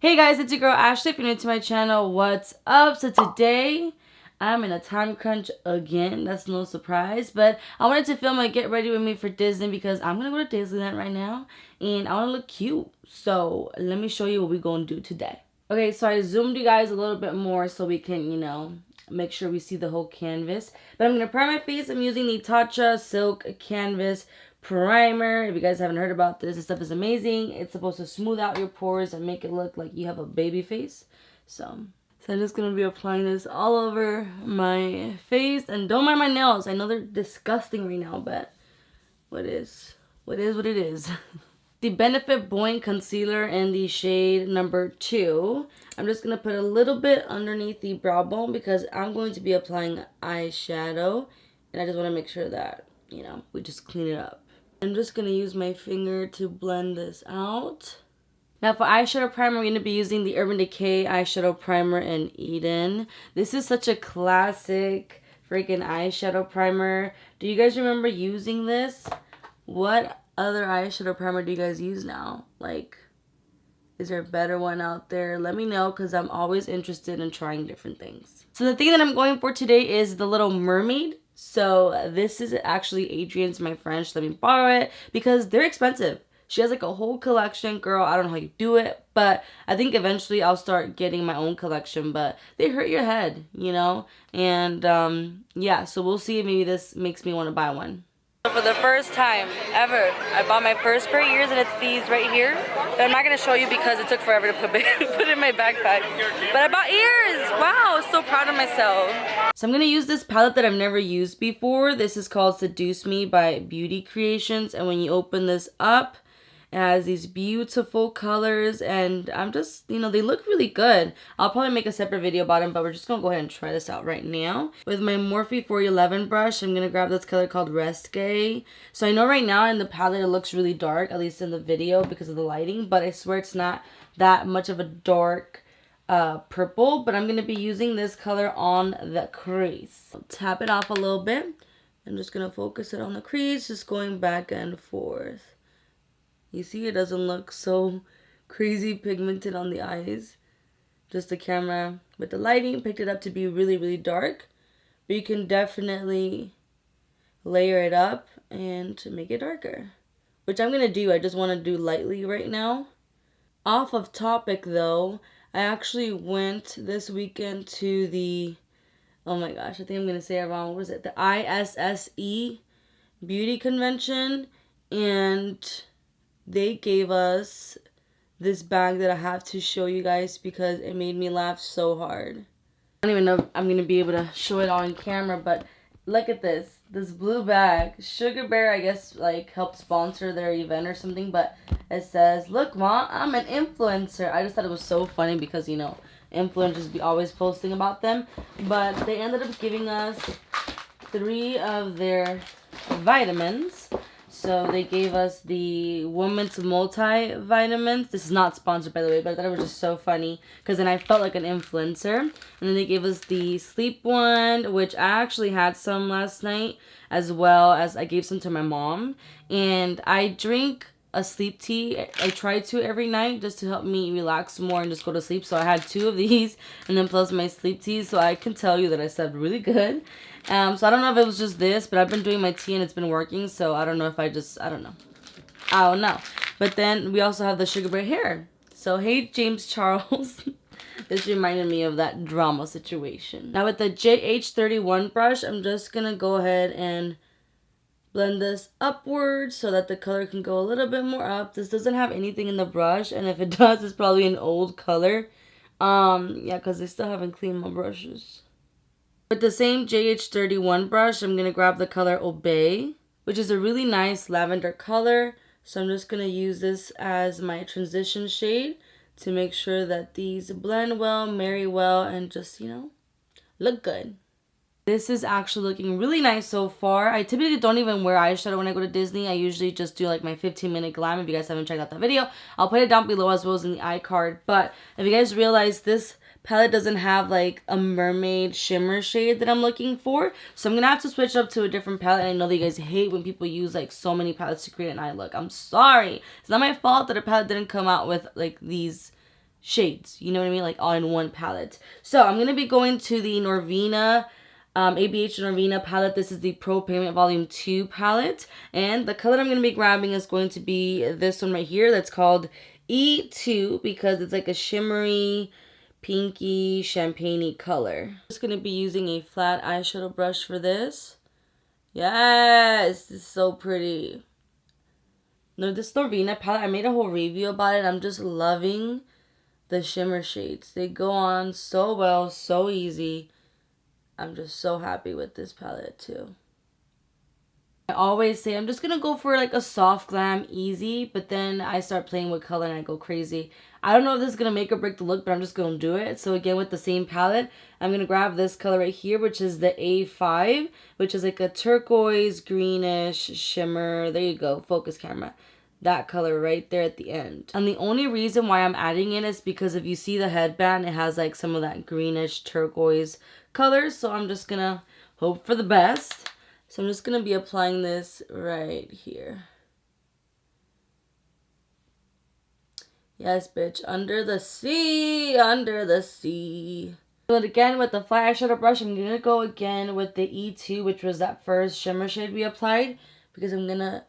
Hey guys, it's your girl Ashley. If you're new to my channel, what's up? So today, I'm in a time crunch again. That's no surprise. But I wanted to film a get ready with me for Disney because I'm going to go to Disneyland right now. And I want to look cute. So let me show you what we're going to do today. Okay, so I zoomed you guys a little bit more so we can, make sure we see the whole canvas. But I'm going to prime my face. I'm using the Tatcha Silk Canvas Primer. If you guys haven't heard about this stuff is amazing. It's supposed to smooth out your pores and make it look like you have a baby face. So I'm just going to be applying this all over my face. And don't mind my nails. I know they're disgusting right now, but what is what it is. The Benefit Buoyant Concealer in the shade number 2. I'm just going to put a little bit underneath the brow bone because I'm going to be applying eyeshadow. And I just want to make sure that, we just clean it up. I'm just going to use my finger to blend this out. Now for eyeshadow primer, we're going to be using the Urban Decay Eyeshadow Primer in Eden. This is such a classic freaking eyeshadow primer. Do you guys remember using this? What other eyeshadow primer do you guys use now? Like, is there a better one out there? Let me know because I'm always interested in trying different things. So the thing that I'm going for today is the little Mermaid. So this is actually Adrian's, my friend. She let me borrow it because they're expensive. She has like a whole collection. Girl, I don't know how you do it, but I think eventually I'll start getting my own collection, but they hurt your head, And yeah, so we'll see if maybe this makes me want to buy one. For the first time ever, I bought my first pair of ears, and it's these right here. But I'm not going to show you because it took forever to put it in my backpack. But I bought ears! Wow, so proud of myself. So I'm going to use this palette that I've never used before. This is called Seduce Me by Beauty Creations. And when you open this up, it has these beautiful colors, and I'm just, they look really good. I'll probably make a separate video about them, but we're just going to go ahead and try this out right now. With my Morphe 411 brush, I'm going to grab this color called Resque. So I know right now in the palette it looks really dark, at least in the video because of the lighting, but I swear it's not that much of a dark purple. But I'm going to be using this color on the crease. I'll tap it off a little bit. I'm just going to focus it on the crease, just going back and forth. You see, it doesn't look so crazy pigmented on the eyes. Just the camera with the lighting picked it up to be really, really dark. But you can definitely layer it up and make it darker. Which I'm going to do. I just want to do lightly right now. Off of topic though, I actually went this weekend to the, oh my gosh, I think I'm going to say it wrong. What was it? The ISSE Beauty Convention. And they gave us this bag that I have to show you guys because it made me laugh so hard. I don't even know if I'm going to be able to show it on camera, but look at this. This blue bag. Sugar Bear, I guess, helped sponsor their event or something, but it says, "Look, Mom, I'm an influencer." I just thought it was so funny because, influencers be always posting about them. But they ended up giving us 3 of their vitamins. So they gave us the Women's Multivitamins. This is not sponsored, by the way, but I thought it was just so funny because then I felt like an influencer. And then they gave us the sleep one, which I actually had some last night, as well as I gave some to my mom. And I drink a sleep tea. I try to every night just to help me relax more and just go to sleep. So I had 2 of these and then plus my sleep tea. So I can tell you that I slept really good. So I don't know if it was just this, but I've been doing my tea and it's been working. So I don't know if I don't know. But then we also have the Sugar Bear hair. So hey, James Charles. This reminded me of that drama situation. Now with the JH31 brush, I'm just going to go ahead and blend this upwards so that the color can go a little bit more up. This doesn't have anything in the brush, and if it does, it's probably an old color. Yeah, because they still haven't cleaned my brushes. With the same JH31 brush, I'm going to grab the color Obey, which is a really nice lavender color. So I'm just going to use this as my transition shade to make sure that these blend well, marry well, and just, look good. This is actually looking really nice so far. I typically don't even wear eyeshadow when I go to Disney. I usually just do like my 15-minute glam. If you guys haven't checked out that video, I'll put it down below as well as in the iCard. But if you guys realize, this palette doesn't have like a mermaid shimmer shade that I'm looking for. So I'm going to have to switch up to a different palette. And I know that you guys hate when people use like so many palettes to create an eye look. I'm sorry. It's not my fault that a palette didn't come out with like these shades. You know what I mean? Like all in one palette. So I'm going to be going to the Norvina ABH Norvina palette. This is the Pro Pigment Volume 2 palette. And the color I'm going to be grabbing is going to be this one right here. That's called E2 because it's like a shimmery, pinky, champagne-y color. I'm just going to be using a flat eyeshadow brush for this. Yes, this is so pretty. No, this Norvina palette, I made a whole review about it. I'm just loving the shimmer shades. They go on so well, so easy. I'm just so happy with this palette too. I always say I'm just going to go for like a soft glam, easy, but then I start playing with color and I go crazy. I don't know if this is going to make or break the look, but I'm just going to do it. So again, with the same palette, I'm going to grab this color right here, which is the A5, which is like a turquoise, greenish shimmer. There you go, focus camera. That color right there at the end. And the only reason why I'm adding it is because if you see the headband, it has like some of that greenish turquoise color. So I'm just going to hope for the best. So I'm just going to be applying this right here. Yes, bitch. Under the sea. Under the sea. But again, with the flat eyeshadow brush, I'm going to go again with the E2, which was that first shimmer shade we applied. Because I'm going to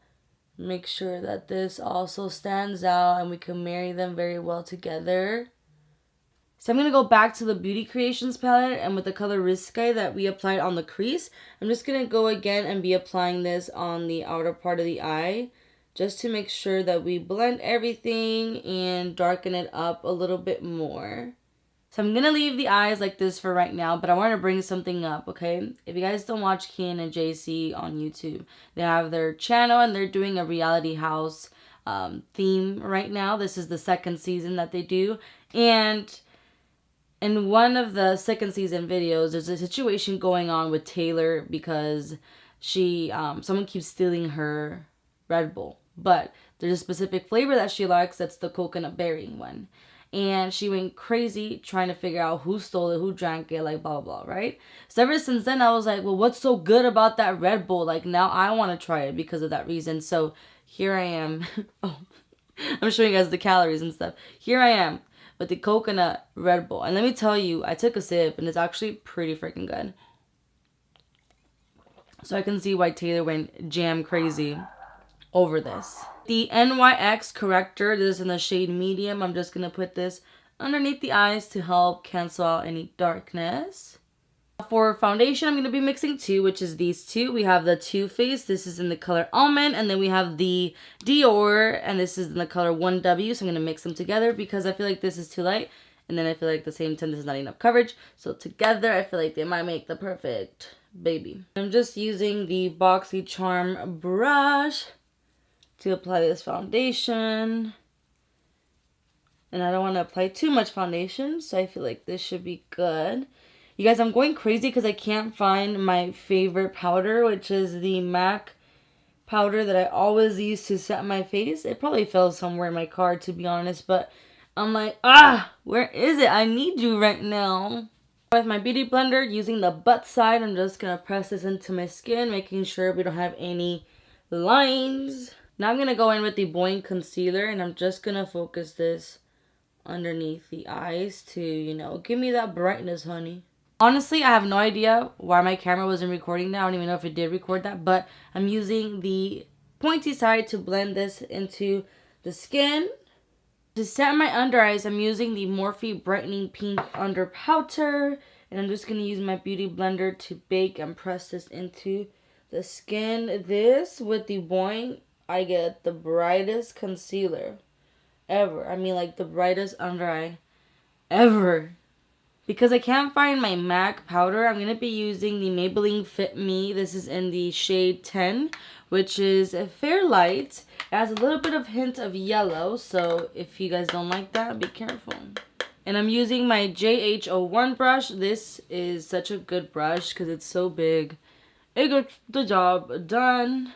make sure that this also stands out and we can marry them very well together. So I'm going to go back to the Beauty Creations palette, and with the color Risque that we applied on the crease, I'm just going to go again and be applying this on the outer part of the eye, just to make sure that we blend everything and darken it up a little bit more. So I'm going to leave the eyes like this for right now, but I want to bring something up, okay? If you guys don't watch Canon and JC on YouTube, they have their channel and they're doing a reality house theme right now. This is the second season that they do, and in one of the second season videos, there's a situation going on with Taylor because someone keeps stealing her Red Bull. But there's a specific flavor that she likes, that's the coconut berry one. And she went crazy trying to figure out who stole it, who drank it, like blah, blah, blah, right? So ever since then, I was like, well, what's so good about that Red Bull? Like now I want to try it because of that reason. So here I am. Oh, I'm showing you guys the calories and stuff. Here I am with the coconut Red Bull. And let me tell you, I took a sip and it's actually pretty freaking good. So I can see why Taylor went jam crazy over this. The NYX corrector, this is in the shade medium. I'm just going to put this underneath the eyes to help cancel out any darkness. For foundation, I'm going to be mixing two, which is these two. We have the Too Faced. This is in the color Almond. And then we have the Dior. And this is in the color 1W. So I'm going to mix them together because I feel like this is too light. And then I feel like at the same time, this is not enough coverage. So together, I feel like they might make the perfect baby. I'm just using the BoxyCharm brush to apply this foundation. And I don't want to apply too much foundation. So I feel like this should be good. You guys, I'm going crazy because I can't find my favorite powder, which is the MAC powder that I always use to set my face. It probably fell somewhere in my car, to be honest, but I'm like, where is it? I need you right now. With my beauty blender, using the butt side, I'm just going to press this into my skin, making sure we don't have any lines. Now I'm going to go in with the Boing Concealer, and I'm just going to focus this underneath the eyes to, you know, give me that brightness, honey. Honestly, I have no idea why my camera wasn't recording that. I don't even know if it did record that, but I'm using the pointy side to blend this into the skin. To set my under eyes, I'm using the Morphe Brightening Pink Under Powder, and I'm just going to use my beauty blender to bake and press this into the skin. This, with the Boing, I get the brightest concealer ever. I mean, like the brightest under eye ever. Because I can't find my MAC powder, I'm going to be using the Maybelline Fit Me. This is in the shade 10, which is a fair light. It has a little bit of hint of yellow, so if you guys don't like that, be careful. And I'm using my JH01 brush. This is such a good brush because it's so big. It gets the job done.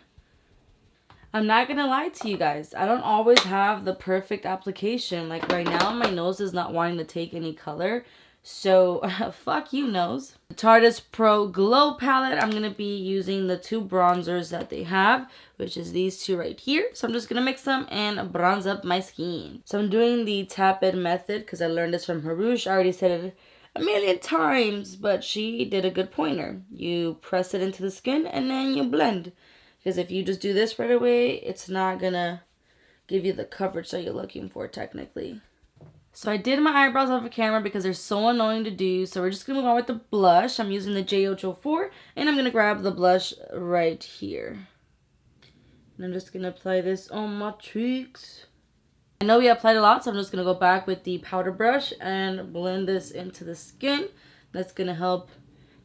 I'm not going to lie to you guys. I don't always have the perfect application. Like right now, my nose is not wanting to take any color. So, fuck you, nose. The Tarte Pro Glow Palette, I'm going to be using the 2 bronzers that they have, which is these 2 right here. So I'm just going to mix them and bronze up my skin. So I'm doing the tap-in method because I learned this from Harush. I already said it a million times, but she did a good pointer. You press it into the skin and then you blend. Because if you just do this right away, it's not going to give you the coverage that you're looking for technically. So I did my eyebrows off of camera because they're so annoying to do. So we're just going to move on with the blush. I'm using the J804 and I'm going to grab the blush right here. And I'm just going to apply this on my cheeks. I know we applied a lot, so I'm just going to go back with the powder brush and blend this into the skin. That's going to help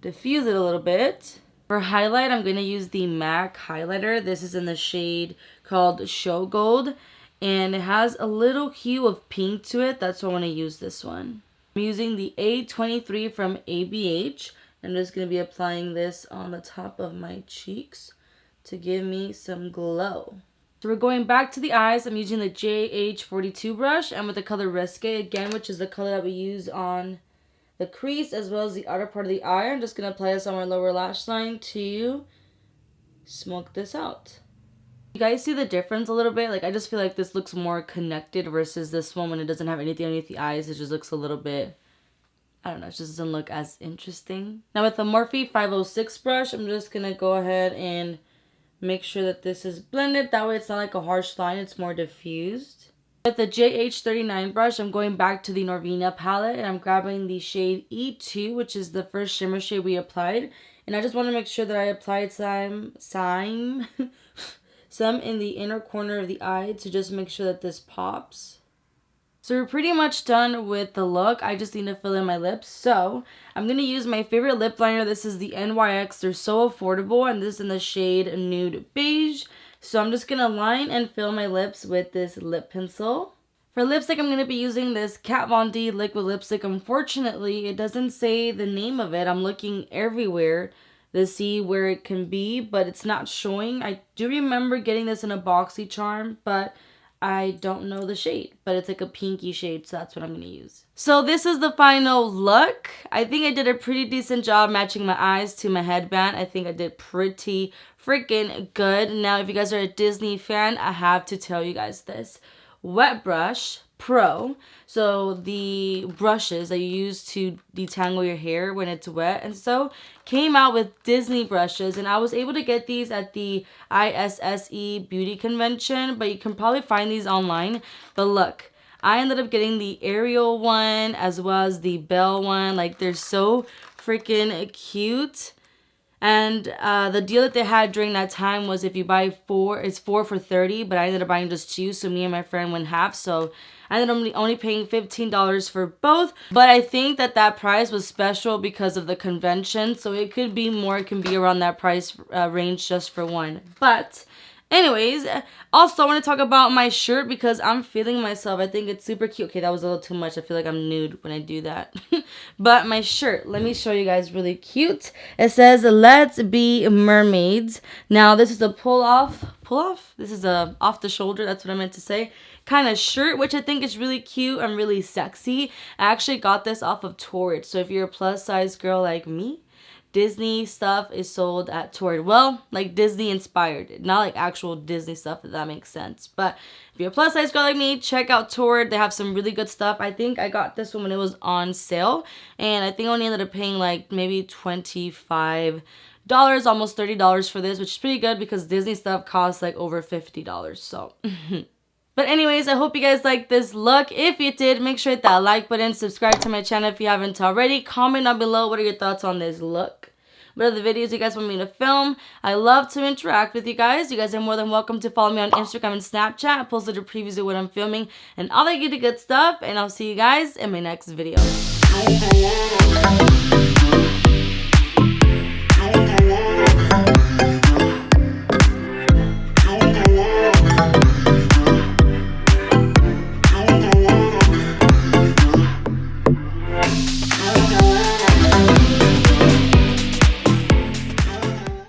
diffuse it a little bit. For highlight, I'm going to use the MAC highlighter. This is in the shade called Show Gold. And it has a little hue of pink to it. That's why I want to use this one. I'm using the A23 from ABH. I'm just going to be applying this on the top of my cheeks to give me some glow. So we're going back to the eyes. I'm using the JH42 brush and with the color Risque again, which is the color that we use on the crease as well as the outer part of the eye. I'm just going to apply this on my lower lash line to smoke this out. You guys see the difference a little bit? Like, I just feel like this looks more connected versus this one when it doesn't have anything underneath the eyes. It just looks a little bit, I don't know, it just doesn't look as interesting. Now with the Morphe 506 brush, I'm just going to go ahead and make sure that this is blended. That way it's not like a harsh line, it's more diffused. With the JH39 brush, I'm going back to the Norvina palette and I'm grabbing the shade E2, which is the first shimmer shade we applied. And I just want to make sure that I applied some in the inner corner of the eye to just make sure that this pops. So we're pretty much done with the look. I just need to fill in my lips. So I'm going to use my favorite lip liner. This is the NYX. They're so affordable and this is in the shade Nude Beige. So I'm just going to line and fill my lips with this lip pencil. For lipstick, I'm going to be using this Kat Von D liquid lipstick. Unfortunately, it doesn't say the name of it. I'm looking everywhere to see where it can be, but it's not showing. I do remember getting this in a BoxyCharm, but I don't know the shade, but it's like a pinky shade, so that's what I'm going to use. So this is the final look. I think I did a pretty decent job matching my eyes to my headband. I think I did pretty freaking good. Now, if you guys are a Disney fan, I have to tell you guys this. Wet Brush Pro, so the brushes that you use to detangle your hair when it's wet and so, came out with Disney brushes, and I was able to get these at the ISSE beauty convention, but you can probably find these online. But look, I ended up getting the Ariel one as well as the Belle one. Like, they're so freaking cute. And the deal that they had during that time was if you buy 4, it's 4 for $30, but I ended up buying just 2, so me and my friend went half, so I ended up only paying $15 for both. But I think that that price was special because of the convention, so it could be more, it can be around that price range just for one. But anyways, also I want to talk about my shirt because I'm feeling myself. I think it's super cute. Okay, that was a little too much. I feel like I'm nude when I do that. But my shirt, let me show you guys, really cute. It says, "Let's be mermaids." Now, this is a pull off? This is a off the shoulder, that's what I meant to say, kind of shirt, which I think is really cute and really sexy. I actually got this off of Torrid. So if you're a plus size girl like me, Disney stuff is sold at Torrid. Well, like Disney inspired, not like actual Disney stuff, if that makes sense. But if you're a plus size girl like me, check out Torrid. They have some really good stuff. I think I got this one when it was on sale, and I think I only ended up paying like maybe $25, almost $30 for this, which is pretty good because Disney stuff costs like over $50. So but anyways, I hope you guys like this look. If you did, make sure to hit that like button, subscribe to my channel if you haven't already. Comment down below what are your thoughts on this look. What other videos you guys want me to film? I love to interact with you guys. You guys are more than welcome to follow me on Instagram and Snapchat. I posted a previews of what I'm filming and all that good stuff. And I'll see you guys in my next video.